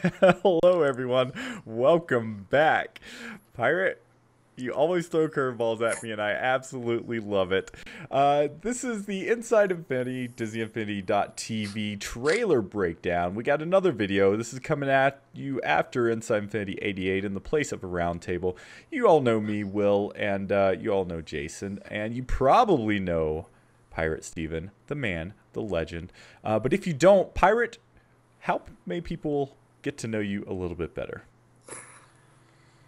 Hello, everyone. Welcome back. Pirate, you always throw curveballs at me, and I absolutely love it. This is the Inside Infinity, DisneyInfinity.tv trailer breakdown. We got another video. This is coming at you after Inside Infinity 88 in the place of a round table. You all know me, Will, and you all know Jason, and you probably know Pirate Steven, the man, the legend. But if you don't, Pirate, how may people get to know you a little bit better?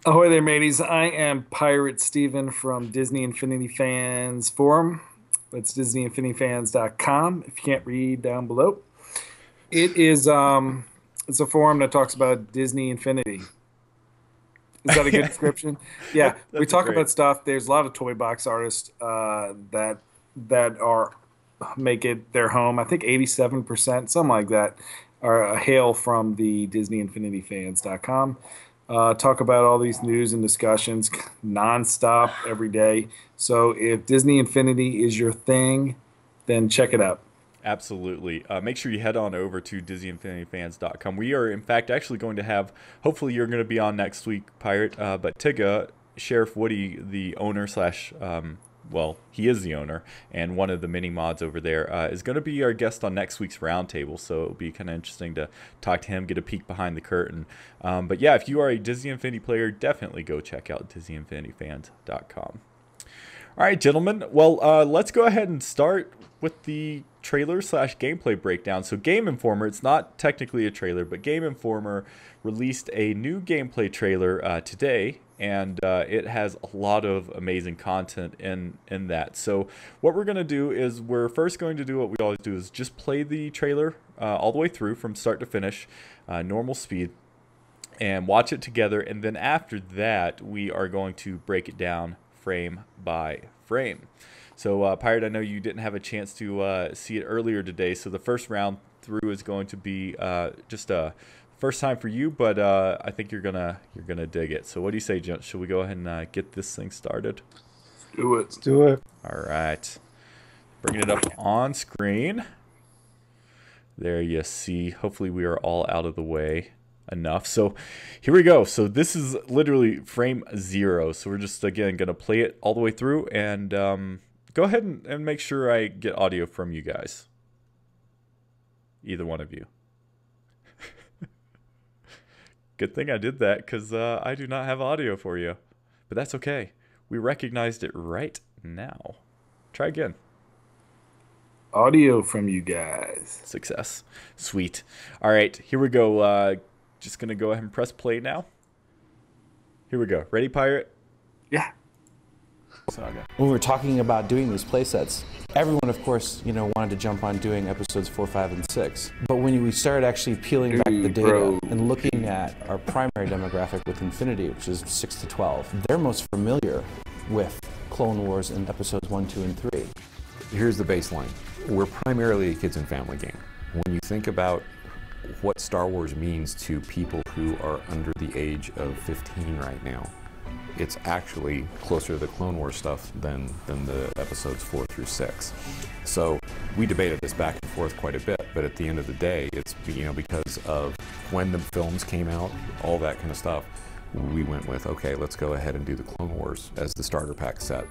Ahoy there, mateys. I am Pirate Steven from Disney Infinity Fans Forum. That's DisneyInfinityFans.com if you can't read down below. It is it's a forum that talks about Disney Infinity. Is that a good description? Yeah, we talk about stuff. There's a lot of toy box artists that are make it their home. I think 87%, something like that, are hail from the DisneyInfinityFans.com. Talk about all these news and discussions nonstop every day. So if Disney Infinity is your thing, then check it out. Absolutely. Make sure you head on over to DisneyInfinityFans.com. We are, in fact, actually going to have, hopefully you're going to be on next week, Pirate, but Tigga, Sheriff Woody, the owner slash well, he is the owner and one of the mini mods over there, is going to be our guest on next week's roundtable. So it'll be kind of interesting to talk to him, get a peek behind the curtain. But yeah, if you are a Disney Infinity player, definitely go check out DisneyInfinityFans.com. All right, gentlemen. Well, let's go ahead and start with the trailer slash gameplay breakdown. So Game Informer, it's not technically a trailer, but Game Informer released a new gameplay trailer today, and it has a lot of amazing content in that. So what we're going to do is we're first going to do what we always do, is just play the trailer all the way through from start to finish, normal speed, and watch it together. And then after that, we are going to break it down frame by frame. So Pirate, I know you didn't have a chance to see it earlier today, so the first round through is going to be just a first time for you, but I think you're gonna dig it. So what do you say, gents? Should we go ahead and get this thing started? Do it. Let's do it. All right, bringing it up on screen. There you see. Hopefully we are all out of the way enough. So here we go. So this is literally frame 0. So we're just again gonna play it all the way through, and go ahead and make sure I get audio from you guys. Either one of you. Good thing I did that, because I do not have audio for you. But that's okay. We recognized it right now. Try again. Audio from you guys. Success. Sweet. All right, here we go. Just going to go ahead and press play now. Here we go. Ready, Pirate? Yeah. When we were talking about doing these playsets, everyone, of course, wanted to jump on doing episodes 4, 5, and 6. But when we started actually peeling back the data and looking at our primary demographic with Infinity, which is 6 to 12, they're most familiar with Clone Wars in episodes 1, 2, and 3. Here's the baseline. We're primarily a kids and family game. When you think about what Star Wars means to people who are under the age of 15 right now, it's actually closer to the Clone Wars stuff than the episodes 4 through 6. So we debated this back and forth quite a bit, but at the end of the day, it's because of when the films came out, all that kind of stuff, we went with, okay, let's go ahead and do the Clone Wars as the starter pack set.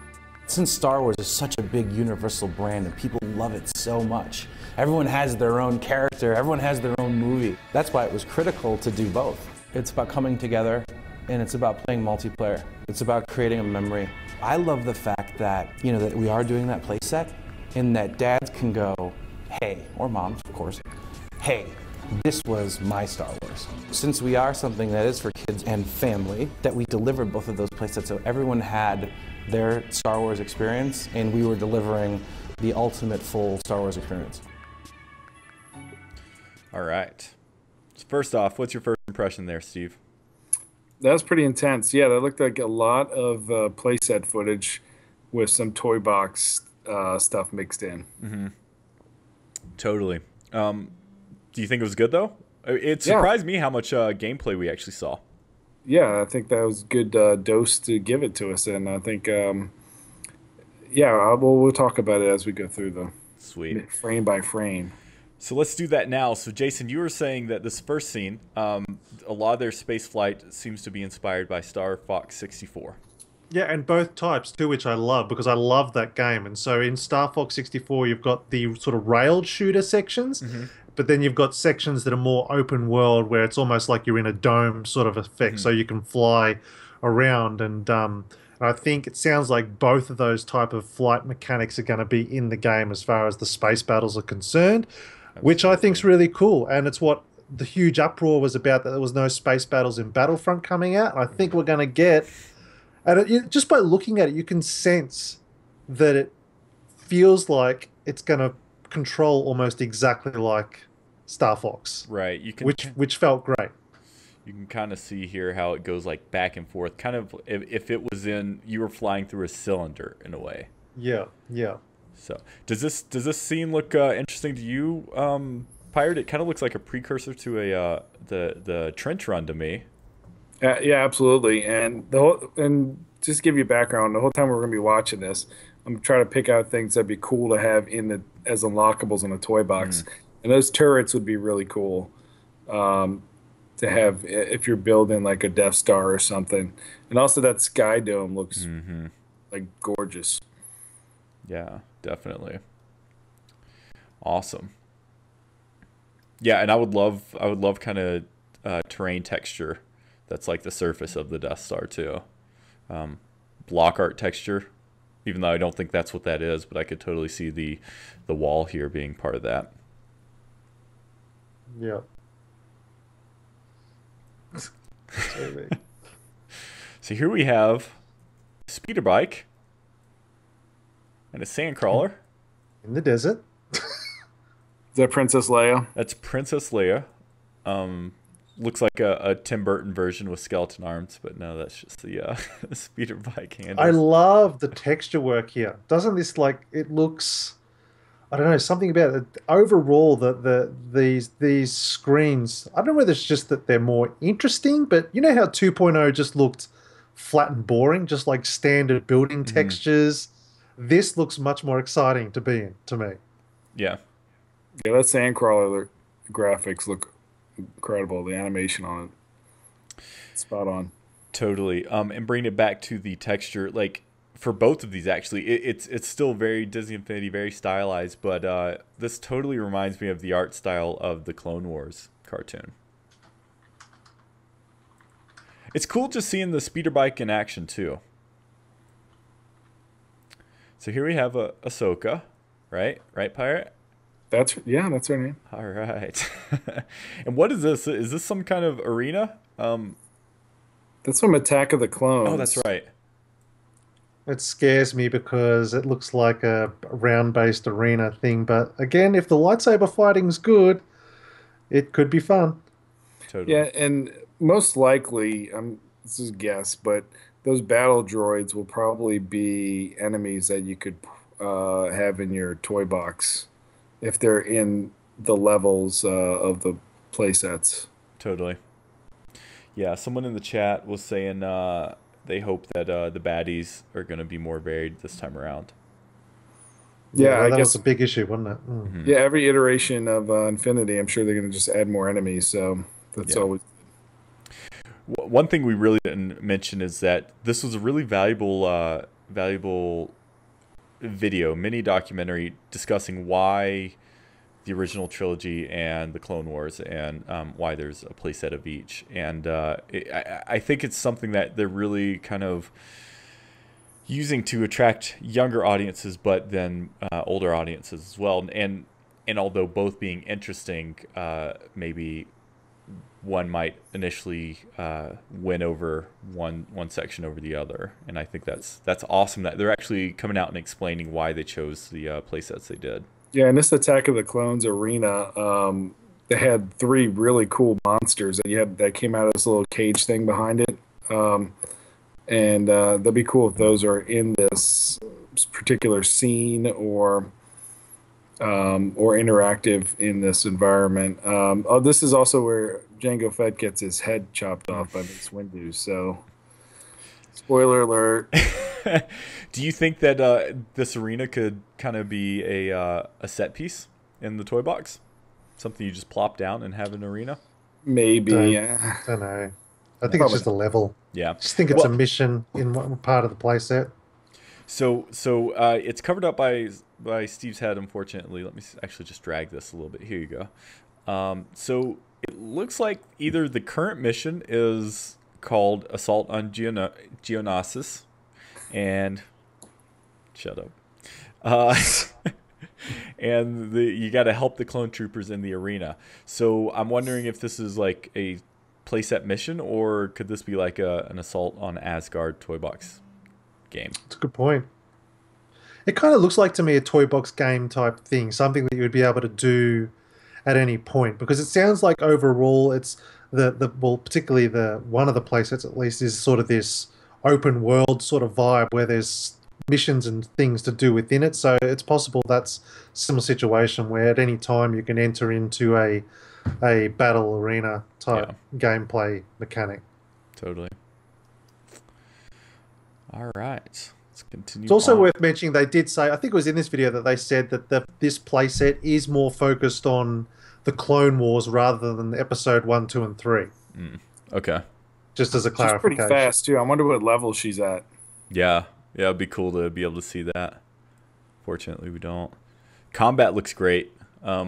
Since Star Wars is such a big universal brand and people love it so much, everyone has their own character, everyone has their own movie. That's why it was critical to do both. It's about coming together, and it's about playing multiplayer. It's about creating a memory. I love the fact that, that we are doing that play set, and that dads can go, hey, or moms, of course, hey, this was my Star Wars. Since we are something that is for kids and family, that we delivered both of those play sets, so everyone had their Star Wars experience, and we were delivering the ultimate full Star Wars experience. All right. So first off, what's your first impression there, Steve? That was pretty intense. Yeah, that looked like a lot of playset footage with some toy box stuff mixed in. Mm-hmm. Totally. Do you think it was good, though? It surprised me how much gameplay we actually saw. Yeah, I think that was a good dose to give it to us. And I think, we'll talk about it as we go through the Sweet. frame by frame. So let's do that now. So Jason, you were saying that this first scene, a lot of their space flight seems to be inspired by Star Fox 64. Yeah, and both types too, which I love because I love that game. And so in Star Fox 64, you've got the sort of railed shooter sections, but then you've got sections that are more open world where it's almost like you're in a dome sort of effect, so you can fly around. And I think it sounds like both of those type of flight mechanics are going to be in the game as far as the space battles are concerned, which I think is really cool. And it's what the huge uproar was about, that there was no space battles in Battlefront coming out. I think we're going to get... And just by looking at it, you can sense that it feels like it's going to control almost exactly like Star Fox. Right. You can, which felt great. You can kind of see here how it goes like back and forth. Kind of if it was you were flying through a cylinder in a way. Yeah, yeah. So does this scene look interesting to you, Pirate? It kind of looks like a precursor to the trench run to me. Yeah, absolutely. And just to give you background, the whole time we're going to be watching this, I'm trying to pick out things that'd be cool to have as unlockables in a toy box. And those turrets would be really cool to have if you're building like a Death Star or something. And also that Sky Dome looks like gorgeous. Yeah, definitely. Awesome. Yeah, and I would love kind of terrain texture that's like the surface of the Death Star too. Block art texture, even though I don't think that's what that is, but I could totally see the wall here being part of that. Yeah. So here we have a speeder bike and a sandcrawler. In the desert. Is that Princess Leia? That's Princess Leia. Looks like a Tim Burton version with skeleton arms, but no, that's just the speeder bike handles. I love the texture work here. Doesn't this it looks... I don't know, something about it. Overall, these screens, I don't know whether it's just that they're more interesting, but you know how 2.0 just looked flat and boring, just like standard building textures? This looks much more exciting to be in, to me. Yeah. Yeah, that Sandcrawler graphics look incredible. The animation on it, spot on. Totally. And bring it back to the texture, like for both of these, actually, it's still very Disney Infinity, very stylized, but this totally reminds me of the art style of the Clone Wars cartoon. It's cool just seeing the speeder bike in action too. So here we have Ahsoka, right? Right, Pirate? That's her name. All right. And what is this? Is this some kind of arena? That's from Attack of the Clones. Oh, that's right. It scares me because it looks like a round-based arena thing. But again, if the lightsaber fighting's good, it could be fun. Totally. Yeah, and most likely, this is a guess, but those battle droids will probably be enemies that you could have in your toy box if they're in the levels of the playsets. Totally. Yeah, someone in the chat was saying they hope that the baddies are going to be more varied this time around. Yeah, I that guess was a big issue, wasn't it? Yeah, every iteration of Infinity, I'm sure they're going to just add more enemies. So that's always. One thing we really didn't mention is that this was a really valuable video, mini documentary discussing why the original trilogy and the Clone Wars, and why there's a playset of each. And I think it's something that they're really kind of using to attract younger audiences, but then older audiences as well. And although both being interesting, maybe one might initially win over one section over the other. And I think that's awesome that they're actually coming out and explaining why they chose the playsets they did. Yeah, in this Attack of the Clones arena, they had 3 really cool monsters that came out of this little cage thing behind it. And that'd be cool if those are in this particular scene or interactive in this environment. This is also where Jango Fett gets his head chopped off by Mace Windu. So, spoiler alert. Do you think that this arena could kind of be a set piece in the toy box? Something you just plop down and have an arena? Maybe, Don't, yeah. don't know. I think it's Probably just a level. Yeah. Just think it's a Well, mission in one part of the playset. so it's covered up by Steve's head, unfortunately. Let me actually just drag this a little bit. Here you go. So it looks like either the current mission is called Assault on Geonosis, and shut up. And you got to help the clone troopers in the arena. So I'm wondering if this is like a playset mission, or could this be like an Assault on Asgard toy box game? It's a good point. It kind of looks like to me a toy box game type thing, something that you would be able to do at any point, because it sounds like overall it's well, particularly the one of the playsets at least is sort of this open world sort of vibe where there's missions and things to do within it. So it's possible that's a similar situation where at any time you can enter into a battle arena type gameplay mechanic. Totally. All right. Let's continue. It's also on. worth mentioning they did say, I think it was in this video that they said that this playset is more focused on the Clone Wars rather than episode 1, 2, and 3. Okay. Just as a She's clarification. pretty fast, too. I wonder what level she's at. Yeah. Yeah, it'd be cool to be able to see that. Fortunately, we don't. Combat looks great. I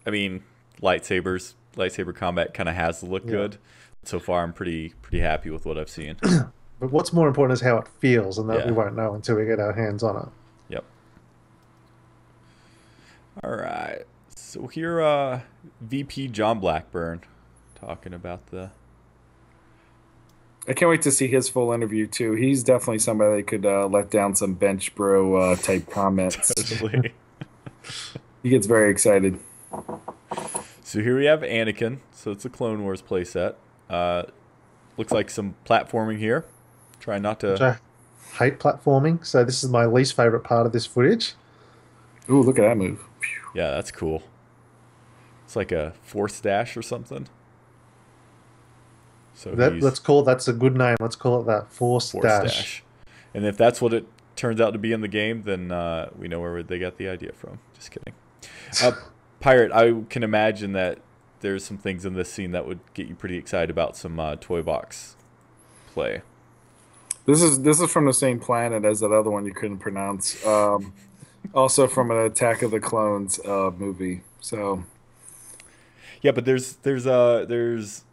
mean, lightsaber combat kind of has to look good. So far, I'm pretty happy with what I've seen. But what's more important is how it feels, and that Yeah. we won't know until we get our hands on it. Yep. All right. So here, VP John Blackburn talking about the... I can't wait to see his full interview, too. He's definitely somebody that could let down some bench bro type comments. Totally. He gets very excited. So here we have Anakin. So it's a Clone Wars playset. Looks like some platforming here. Try not to... Which I hate platforming, so this is my least favorite part of this footage. Ooh, look at that move. Phew. Yeah, that's cool. It's like a force dash or something. So That's a good name. Let's call it that. Force dash. And if that's what it turns out to be in the game, then we know where they got the idea from. Just kidding. Pirate, I can imagine that there's some things in this scene that would get you pretty excited about some toy box play. This is from the same planet as that other one you couldn't pronounce. Also from an Attack of the Clones movie. So yeah, but there's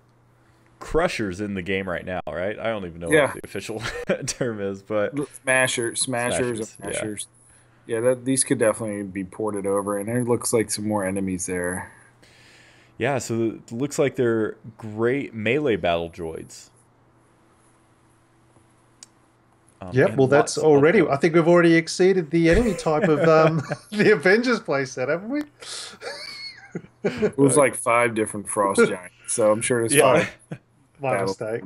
crushers in the game right now, right? I don't even know what the official term is, but smashers. Yeah, these could definitely be ported over, and there looks like some more enemies there. Yeah, so it looks like they're great melee battle droids. Yep, well, that's already... I think we've already exceeded the enemy type of the Avengers playset, haven't we? It was like 5 different frost giants, so I'm sure there's 5. My mistake.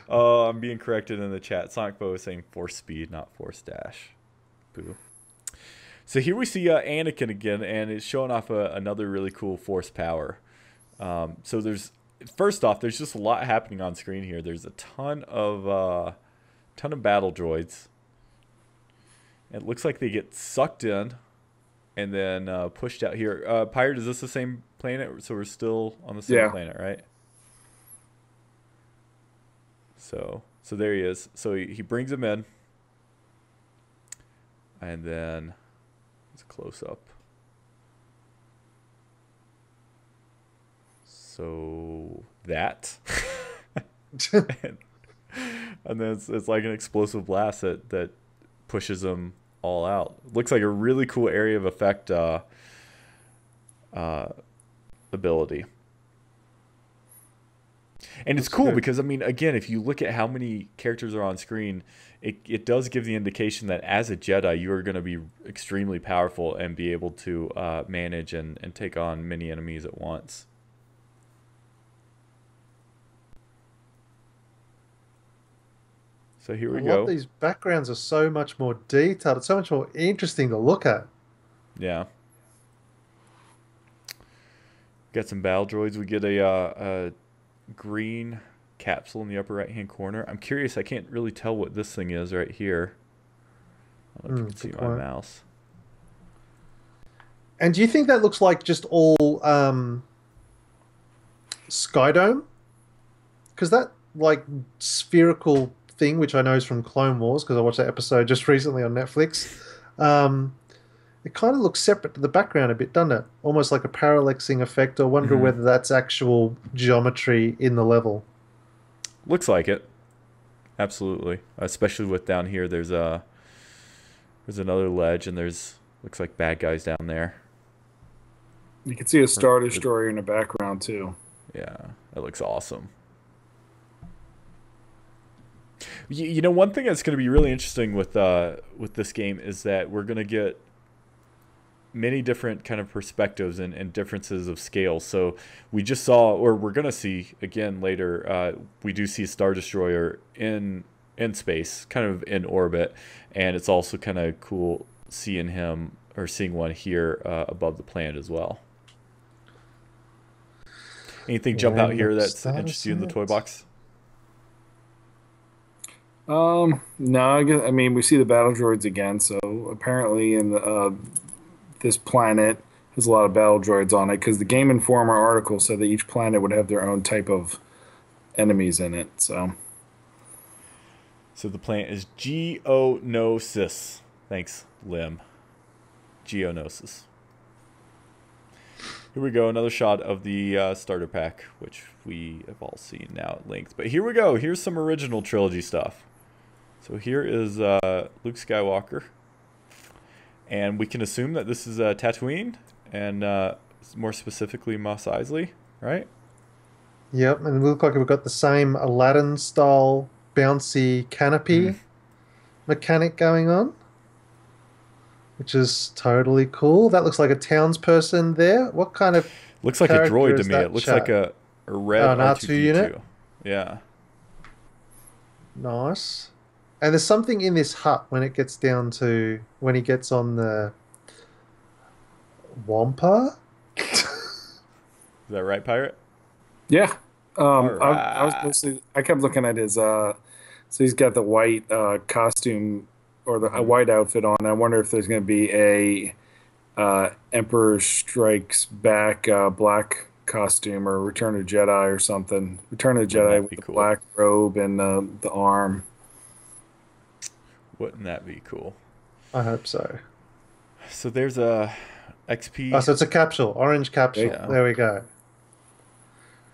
Oh, I'm being corrected in the chat. Sonic Bo is saying force speed, not force dash. Boo. So here we see Anakin again, and it's showing off another really cool force power. So first off, there's just a lot happening on screen here. There's a ton of battle droids. It looks like they get sucked in and then pushed out here. Pirate, is this the same planet? So we're still on the same planet, right? So there he is. So he brings him in. And then it's a close-up. So that. And then it's like an explosive blast that pushes them all out. Looks like a really cool area of effect ability. And it's cool because, I mean, again, if you look at how many characters are on screen, it does give the indication that as a Jedi, you are going to be extremely powerful and be able to manage and take on many enemies at once. So here we go. These backgrounds are so much more detailed. It's so much more interesting to look at. Yeah. Got some battle droids. We get a green capsule in the upper right-hand corner. I'm curious. I can't really tell what this thing is right here. I don't know if you can see my mouse. And do you think that looks like just all Skydome? Because that like spherical thing, which I know is from Clone Wars, because I watched that episode just recently on Netflix. Um, it kind of looks separate to the background a bit, doesn't it? Almost like a parallaxing effect. I wonder whether that's actual geometry in the level. Looks like it. Absolutely. Especially with down here, there's another ledge, and looks like bad guys down there. You can see a Star Destroyer in the background too. Yeah, that looks awesome. You know, one thing that's going to be really interesting with this game is that we're going to get many different kind of perspectives and differences of scale. So we just saw, or we're going to see again later, we do see a Star Destroyer in space, kind of in orbit, and it's also kind of cool seeing one here above the planet as well. Anything jump out here that's interested you in the toy box? No, I mean, we see the battle droids again, so apparently in this planet has a lot of battle droids on it, because the Game Informer article said that each planet would have their own type of enemies in it. So the planet is Geonosis. Thanks, Lim. Geonosis. Here we go, another shot of the starter pack, which we have all seen now at length. But here we go. Here's some original trilogy stuff. So here is Luke Skywalker. And we can assume that this is Tatooine, and more specifically Mos Eisley, right? Yep, and it looks like we've got the same Aladdin-style bouncy canopy mechanic going on, which is totally cool. That looks like a townsperson there. What kind of looks like a droid to me. It looks like a red R2 unit. Yeah. Nice. And there's something in this hut when he gets on the Wampa. Is that right, Pirate? yeah, Right. I kept looking at his so he's got the white costume, or a white outfit on. I wonder if there's going to be a Emperor Strikes Back black costume, or Return of Jedi or something. Return of Jedi with the cool? black robe and the arm. Wouldn't that be cool? I hope so. So there's a XP. Oh, so it's a capsule, orange capsule. Yeah. There we go.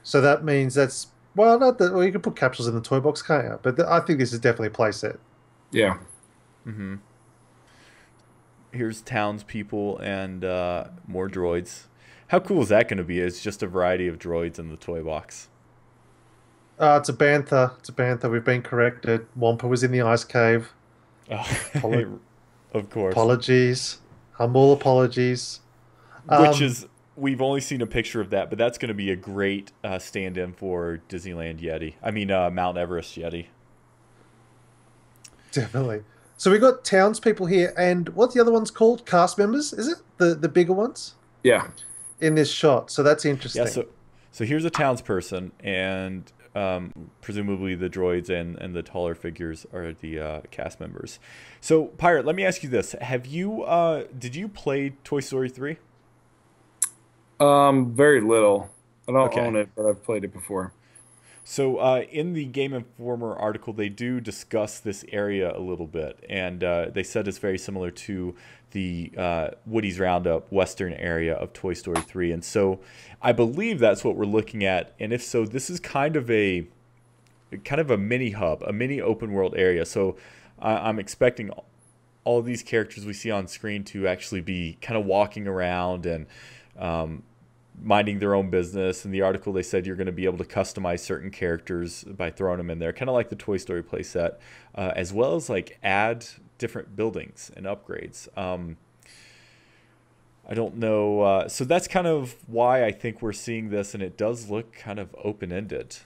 So that means that's not that. Well, you can put capsules in the toy box, can't you? But I think this is definitely a playset. Yeah. Mm-hmm. Here's townspeople and more droids. How cool is that going to be? It's just a variety of droids in the toy box. It's a bantha. It's a bantha. We've been corrected. Wampa was in the ice cave. Of course. Apologies. Humble apologies. We've only seen a picture of that, but that's going to be a great stand-in for Disneyland Yeti. I mean, Mount Everest Yeti. Definitely. So we got townspeople here, and what's the other ones called? Cast members, is it? The bigger ones? Yeah. In this shot. So that's interesting. Yeah, so here's a townsperson, and presumably the droids and the taller figures are the cast members. So, Pirate, let me ask you this. Did you play Toy Story 3? Very little. I don't own it, but I've played it before. So in the Game Informer article, they do discuss this area a little bit, and they said it's very similar to the Woody's Roundup Western area of Toy Story 3. And so I believe that's what we're looking at. And if so, this is kind of a mini hub, a mini open world area. So I'm expecting all of these characters we see on screen to actually be kind of walking around and minding their own business. In the article, they said you're going to be able to customize certain characters by throwing them in there, kind of like the Toy Story playset, as well as like add different buildings and upgrades. I don't know. So that's kind of why I think we're seeing this, and it does look kind of open-ended.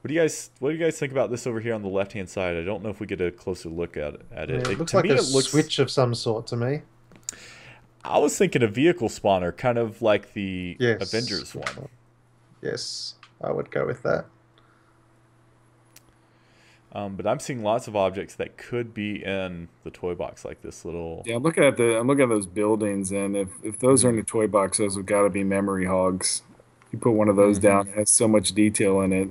What do you guys think about this over here on the left-hand side? I don't know if we get a closer look at it. Yeah, it looks like a switch of some sort to me. I was thinking a vehicle spawner, kind of like the Avengers one. Yes, I would go with that. But I'm seeing lots of objects that could be in the toy box, like this little. Yeah, I'm looking at those buildings, and if those are in the toy box, those have got to be memory hogs. You put one of those down, it has so much detail in it.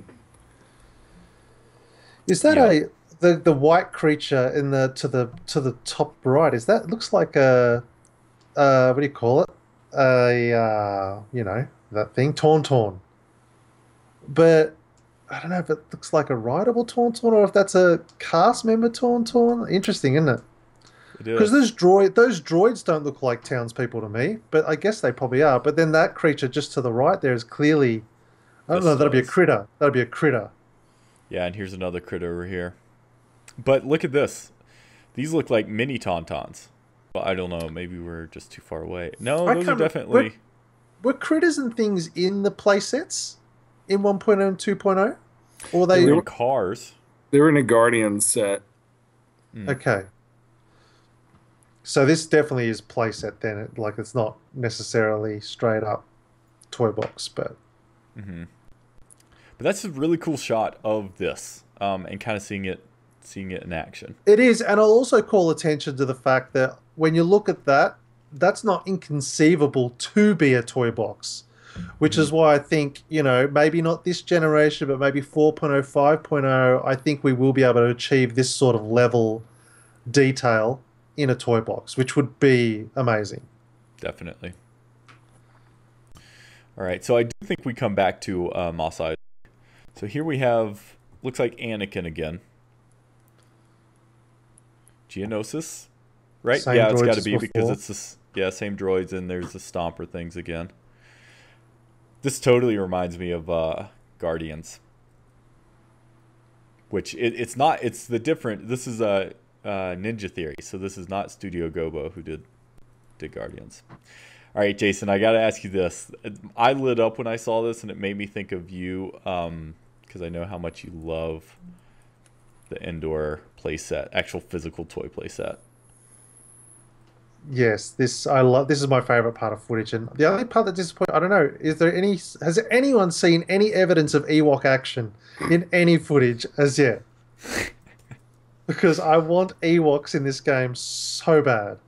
Is that Yeah. the white creature in the to the top right? Is that looks like a what do you call it? You know, that thing, Tauntaun. But I don't know if it looks like a rideable Tauntaun or if that's a cast member Tauntaun. Interesting, isn't it? It Because is. those droids don't look like townspeople to me, but I guess they probably are. But then that creature just to the right there is clearly, I don't This know, that'll be a does. critter. That'll be a critter. Yeah, and here's another critter over here. But look at this. These look like mini tauntauns. Well, I don't know. Maybe we're just too far away. No, I those are can't. definitely. Were critters and things in the playsets in 1.0 and 2.0? Or They they were in cars. They were in a Guardian set. okay? So this definitely is playset then. Like it's not necessarily straight up toy box, but But that's a really cool shot of this, and kind of seeing it in action. it is. And I'll also call attention to the fact that when you look at that, that's not inconceivable to be a toy box. Which is why I think, you know, maybe not this generation, but maybe 4.0, 5.0, I think we will be able to achieve this sort of level detail in a toy box, which would be amazing. Definitely. All right, so I do think we come back to Mos Eisley. So here we have, looks like Anakin again. Geonosis, right? Same Yeah, it's droids got to as be because before. it's this. Yeah, same droids, and there's the Stomper things again. This totally reminds me of Guardians, which it's not. It's the different. This is a Ninja Theory, so this is not Studio Gobo who did Guardians. All right, Jason, I got to ask you this. I lit up when I saw this, and it made me think of you because I know how much you love the indoor playset, actual physical toy playset. Yes, this I love. This is my favorite part of footage, and the only part that disappoints. I don't know. Has anyone seen any evidence of Ewok action in any footage as yet? Because I want Ewoks in this game so bad.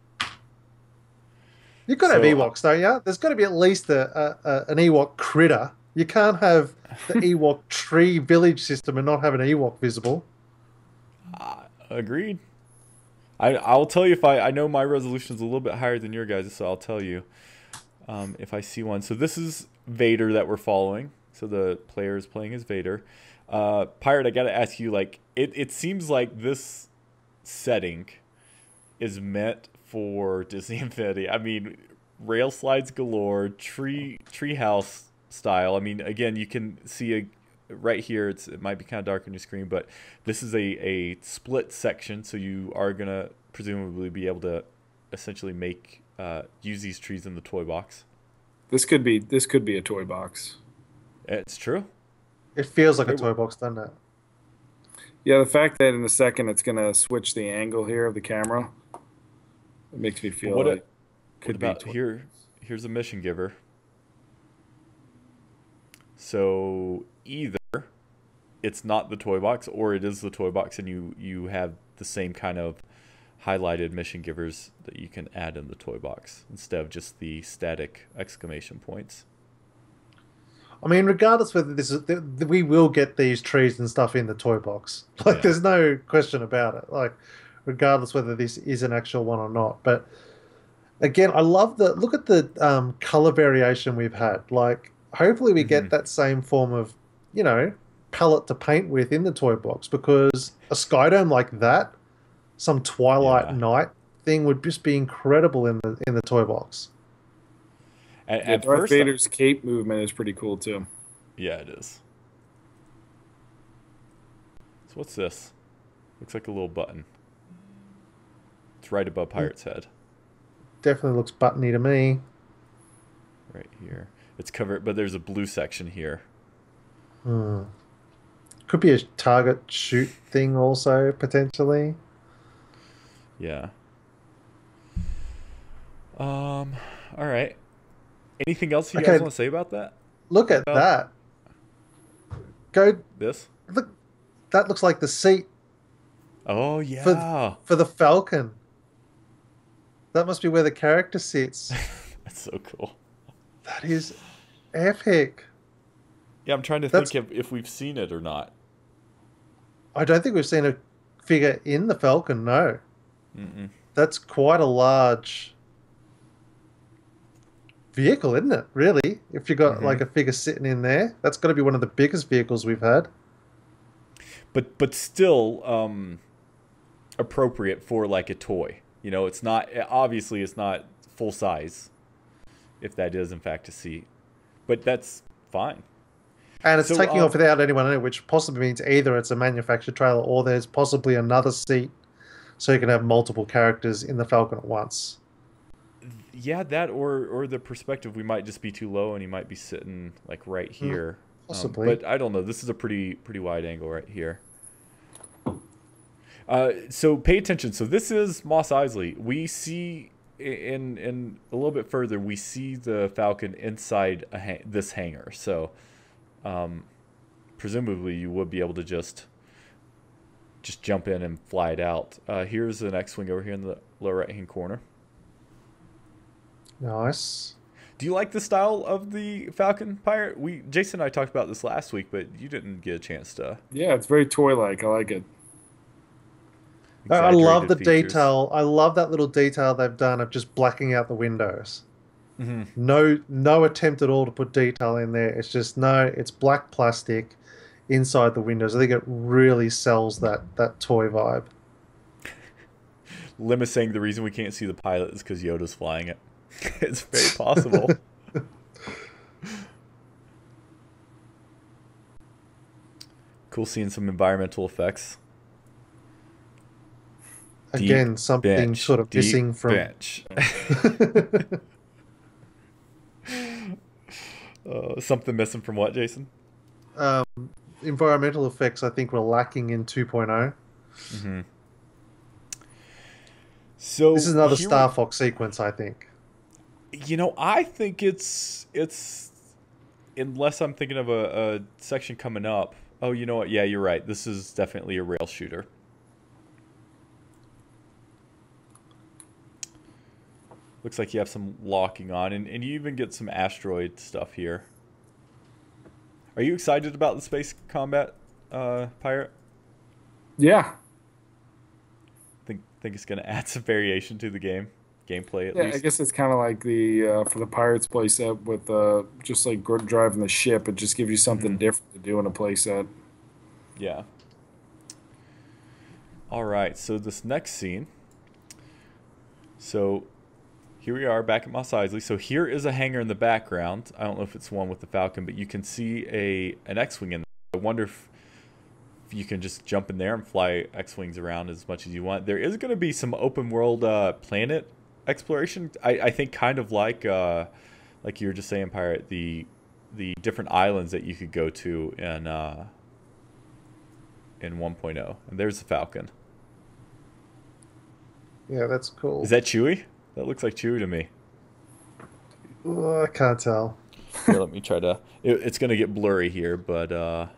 You've got to have So, Ewoks, don't you? There's got to be at least an Ewok critter. You can't have the Ewok tree village system and not have an Ewok visible. Agreed. I'll tell you if I know my resolution is a little bit higher than your guys', so I'll tell you if I see one. So this is Vader that we're following. So the player is playing as Vader. Pirate, I got to ask you, like, it seems like this setting is meant for Disney Infinity. I mean, rail slides galore, treehouse style. I mean, again, you can see right here. It might be kind of dark on your screen, but this is a split section, so you are gonna presumably be able to essentially make use these trees in the toy box. This could be a toy box. It's true. It feels like a toy box, doesn't it? Yeah, the fact that in a second it's gonna switch the angle here of the camera, it makes me feel What like what could be about toy. here's a mission giver. So either it's not the toy box, or it is the toy box, and you have the same kind of highlighted mission givers that you can add in the toy box instead of just the static exclamation points. I mean, regardless whether this is, we will get these trees and stuff in the toy box. Like, Yeah. there's no question about it. Like, regardless whether this is an actual one or not. But again, I love look at the color variation we've had. Like, hopefully we get that same form of, you know, palette to paint with in the toy box, because a skydome like that, some Twilight Yeah. Night thing would just be incredible in the toy box. At, Yeah, at Darth first, Vader's cape movement is pretty cool too. yeah, it is. So what's this? Looks like a little button. It's right above Pirate's head, Definitely looks buttony to me. right here. It's covered, but there's a blue section here. Could be a target shoot thing also, potentially. Yeah. All right. Anything else you Okay. guys want to say about that? Look at Well- that. Go This? look. That looks like the seat Oh for yeah. for the Falcon. That must be where the character sits. That's so cool. That is epic. Yeah, I'm trying to That's think if we've seen it or not. I don't think we've seen a figure in the Falcon, no. Mm-mm. That's quite a large vehicle, isn't it? Really? If you got Mm-hmm. like a figure sitting in there, that's got to be one of the biggest vehicles we've had. But still appropriate for like a toy. You know, it's not obviously it's not full size if that is in fact a seat. But that's fine. And it's So taking off without anyone in it, which possibly means either it's a manufactured trailer or there's possibly another seat so you can have multiple characters in the Falcon at once. yeah, that or the perspective we might just be too low and he might be sitting like right here. Possibly. But I don't know. This is a pretty wide angle right here. So pay attention. So this is Mos Eisley. We see in a little bit further, we see the Falcon inside this hangar. So presumably you would be able to just jump in and fly it out. Here's an X-wing over here in the lower right hand corner. Nice. Do you like the style of the Falcon Pirate? Jason and I talked about this last week, but you didn't get a chance to. Yeah, it's very toy-like. I like it. I love the Exaggerated features. detail. I love that little detail they've done of just blacking out the windows. Mm-hmm. No attempt at all to put detail in there. It's just it's black plastic inside the windows. I think it really sells that toy vibe. Lim is saying the reason we can't see the pilot is because Yoda's flying it. It's very possible. Cool seeing some environmental effects. Again, Deep something bench, sort of deep missing from. bench. Something missing from what, Jason? um, Environmental effects, I think, were lacking in 2.0. Mm-hmm. So This is another here Star Fox sequence, I think. You know, I think it's unless I'm thinking of a section coming up. Oh, you know what? Yeah, you're right. This is definitely a rail shooter. Looks like you have some locking on, and you even get some asteroid stuff here. Are you excited about the space combat, Pirate? Yeah. Think it's going to add some variation to the gameplay at Yeah, least. I guess it's kind of like the for the Pirates playset with just like driving the ship. It just gives you something different to do in a playset. Yeah. All right, so this next scene. So here we are back at Mos Eisley. So here is a hangar in the background. I don't know if it's one with the Falcon, but you can see an X-wing in there. I wonder if you can just jump in there and fly X-wings around as much as you want. There is going to be some open world planet exploration. I think kind of like you were just saying, Pirate, the different islands that you could go to in 1.0. And there's the Falcon. Yeah, that's cool. Is that Chewie? That looks like Chewie to me. Oh, I can't tell. Here, let me try to... It's going to get blurry here, but...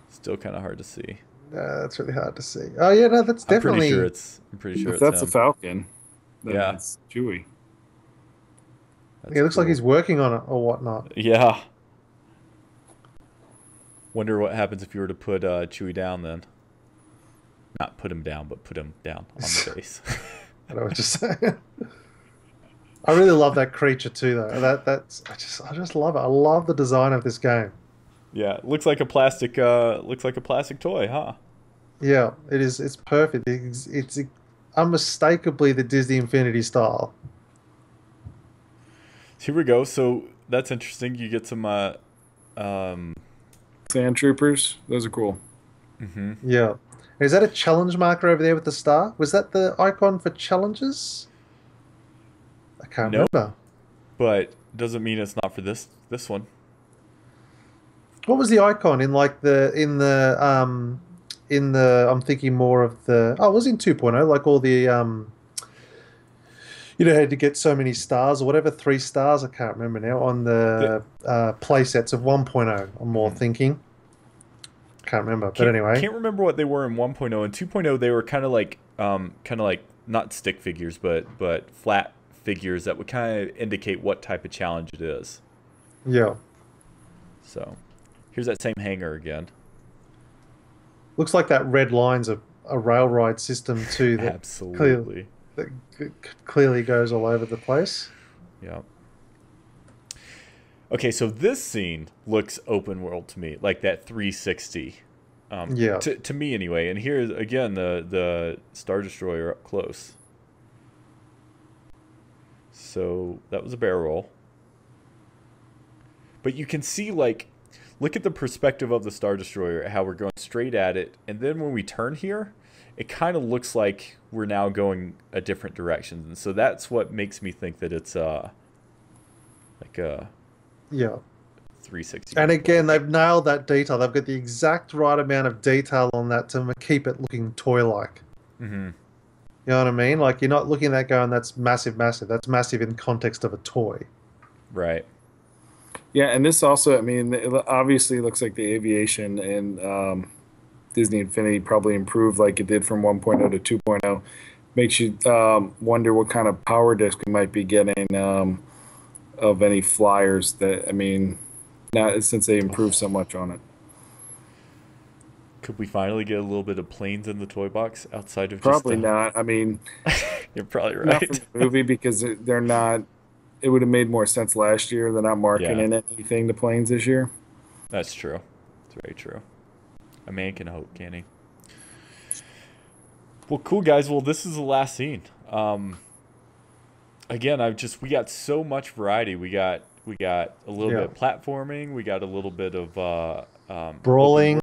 Still kind of hard to see. That's really hard to see. Oh yeah, no, that's definitely. I'm pretty sure If it's that's a him. Falcon, then Yeah. it's Chewie. That's Yeah, it looks like cool. he's working on it or whatnot. Yeah. Wonder what happens if you were to put Chewie down then. Not put him down, but put him down on the base. I know what you're saying. I really love that creature too, though. I just love it. I love the design of this game. Yeah, looks like a plastic toy, huh? Yeah, it is. It's perfect. It's unmistakably the Disney Infinity style. Here we go. So that's interesting. You get some Sand Troopers, those are cool. Yeah. Is that a challenge marker over there with the star? Was that the icon for challenges? I can't Nope. remember. but doesn't mean it's not for this one. What was the icon in like in the I'm thinking more of the it was in 2.0, like all the you know, had to get so many stars or whatever, 3 stars, I can't remember now, on the play sets of 1.0. I'm more thinking. Can't remember, but anyway. Can't remember what they were in 1.0. And 2.0, they were kind of like not stick figures, but flat figures that would kind of indicate what type of challenge it is. Yeah. So, here's that same hanger again. Looks like that red line's a rail ride system too. That Absolutely. Clearly goes all over the place. Yeah. Okay, so this scene looks open world to me, like that 360. Yeah. To me anyway. And here's again the Star Destroyer up close. So that was a barrel roll. But you can see, like, look at the perspective of the Star Destroyer, how we're going straight at it, and then when we turn here, it kind of looks like we're now going a different direction. And so that's what makes me think that it's like a 360. And again, they've nailed that detail. They've got the exact right amount of detail on that to keep it looking toy-like. Mm-hmm. You know what I mean? Like, you're not looking at that going, that's massive, massive. That's massive in context of a toy. Right. Yeah, and this also, I mean, it obviously looks like the aviation and Disney Infinity probably improved like it did from 1.0 to 2.0. Makes you wonder what kind of power disc we might be getting of any flyers that, I mean, not since they improved so much on it. Could we finally get a little bit of planes in the toy box outside of Probably just not. I mean, you're probably not right. from the movie because they're not. It would have made more sense last year. They're not marketing anything to planes this year. That's true. It's very true. A man can hope, can he? Well, cool, guys. Well, this is the last scene. Again, we got so much variety. We got a little bit of platforming. We got a little bit of brawling.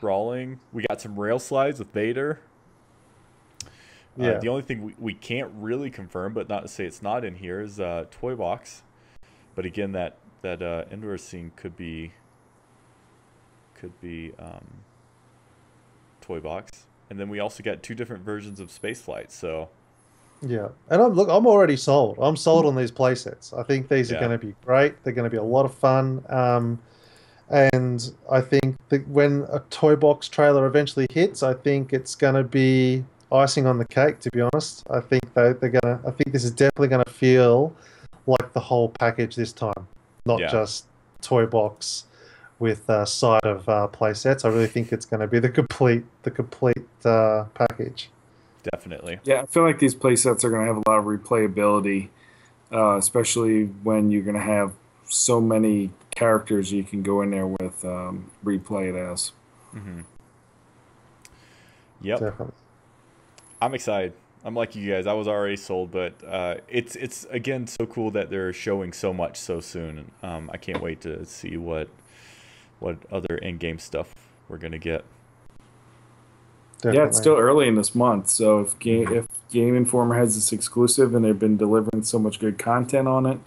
Brawling. We got some rail slides with Vader. The only thing we can't really confirm, but not to say it's not in here, is Toy Box. But again, that indoor scene could be Toy Box. And then we also got 2 different versions of Space Flight. So yeah, and I'm already sold. I'm sold on these play sets. I think these are going to be great. They're going to be a lot of fun. And I think that when a Toy Box trailer eventually hits, I think it's going to be icing on the cake, to be honest. I think I think this is definitely going to feel like the whole package this time, not just Toy Box with a side of play sets. I really think it's going to be the complete package. Definitely. Yeah, I feel like these play sets are going to have a lot of replayability, especially when you're going to have so many characters you can go in there with, replay it as. Mm-hmm. Yep. Definitely. I'm excited. I'm like you guys. I was already sold, but it's again so cool that they're showing so much so soon. I can't wait to see what other in-game stuff we're gonna get. Definitely. Yeah, it's still early in this month, so if Game Informer has this exclusive and they've been delivering so much good content on it,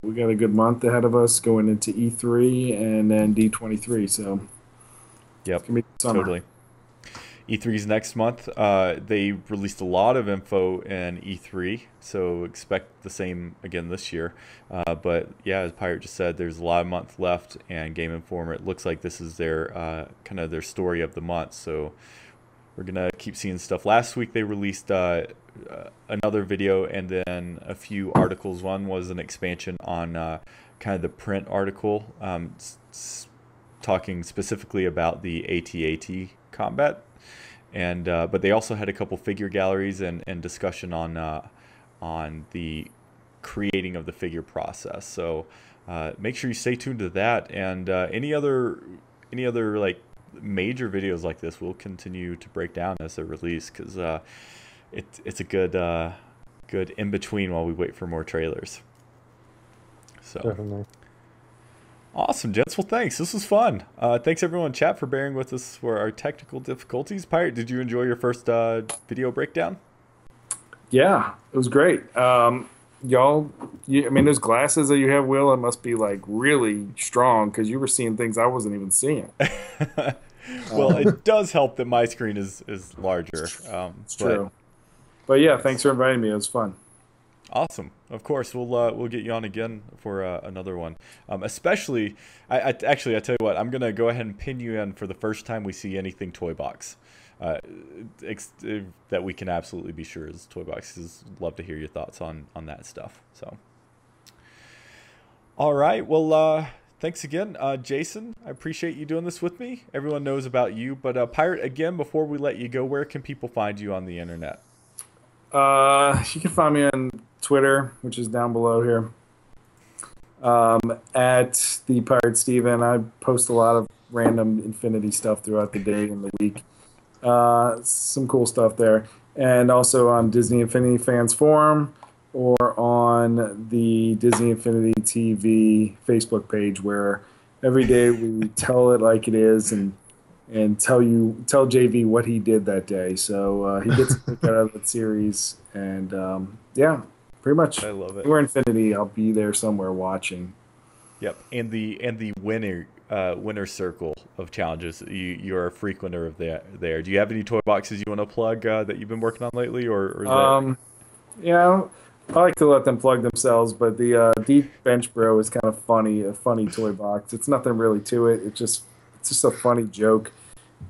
we got a good month ahead of us going into E3 and then D23. So yep, it's gonna be summer. Totally. E3's next month. They released a lot of info in E3, so expect the same again this year. But yeah, as Pirate just said, there's a lot of month left, and Game Informer, it looks like this is their kind of their story of the month. So we're gonna keep seeing stuff. Last week they released another video and then a few articles. One was an expansion on kind of the print article, talking specifically about the AT-AT combat. And but they also had a couple figure galleries and discussion on the creating of the figure process. So make sure you stay tuned to that, and any other like major videos like this we'll continue to break down as they're released, because it's a good in between while we wait for more trailers. So Definitely. Awesome, gents. Well, thanks. This was fun. Thanks, everyone in chat, for bearing with us for our technical difficulties. Pirate, did you enjoy your first video breakdown? Yeah, it was great. Y'all, I mean, those glasses that you have, Will, it must be like really strong because you were seeing things I wasn't even seeing. Well, it does help that my screen is larger. It's true. But yeah, thanks for inviting me. It was fun. Awesome. Of course, we'll get you on again for another one. Especially, actually, I tell you what, I'm gonna go ahead and pin you in for the first time we see anything Toy Box. That we can absolutely be sure is Toy Boxes. Love to hear your thoughts on that stuff. So, all right. Well, thanks again, Jason. I appreciate you doing this with me. Everyone knows about you, but Pirate, again, before we let you go, where can people find you on the internet? You can find me on Twitter, which is down below here. At the Pirate Steven. I post a lot of random Infinity stuff throughout the day and the week. Some cool stuff there. And also on Disney Infinity Fans Forum or on the Disney Infinity TV Facebook page, where every day we tell it like it is and tell JV what he did that day. So he gets a kick out of that series, and yeah, pretty much. I love it. We're Infinity. I'll be there somewhere watching. Yep, and the winner circle of challenges. You're a frequenter of that there. Do you have any toy boxes you want to plug that you've been working on lately, or is that... Yeah, I like to let them plug themselves, but the Deep Bench Bro is kind of funny, a funny toy box. It's nothing really to it. It's just a funny joke.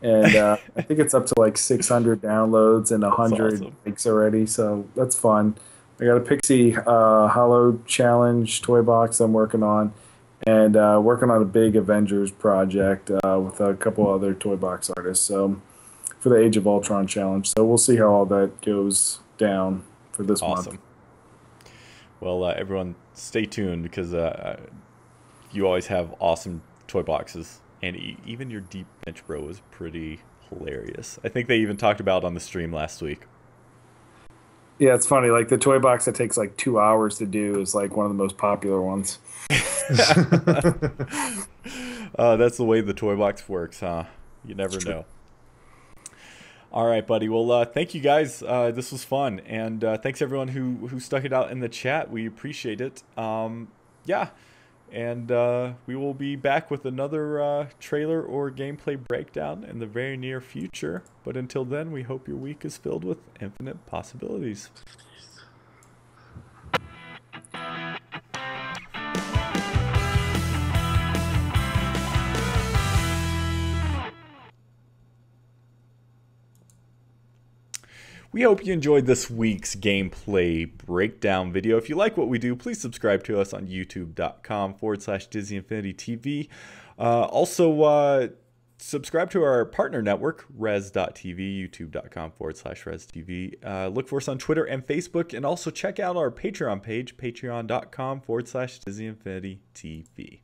And I think it's up to like 600 downloads and 100 awesome. likes already, so that's fun. I got a Pixie Hollow Challenge toy box I'm working on, and working on a big Avengers project with a couple other toy box artists. So for the Age of Ultron challenge. So we'll see how all that goes down for this month. Well, everyone, stay tuned, because you always have awesome toy boxes, and even your Deep Bench Bro is pretty hilarious. I think they even talked about it on the stream last week. Yeah, it's funny. Like the toy box that takes like 2 hours to do is like one of the most popular ones. That's the way the toy box works, huh? You never know. All right, buddy. Well, thank you guys. This was fun, and thanks everyone who stuck it out in the chat. We appreciate it. Yeah, and we will be back with another trailer or gameplay breakdown in the very near future. But until then, we hope your week is filled with infinite possibilities. We hope you enjoyed this week's gameplay breakdown video. If you like what we do, please subscribe to us on youtube.com/Disney Infinity TV. Also, subscribe to our partner network, res.tv, youtube.com/ResTV. Look for us on Twitter and Facebook, and also check out our Patreon page, patreon.com/Disney Infinity TV.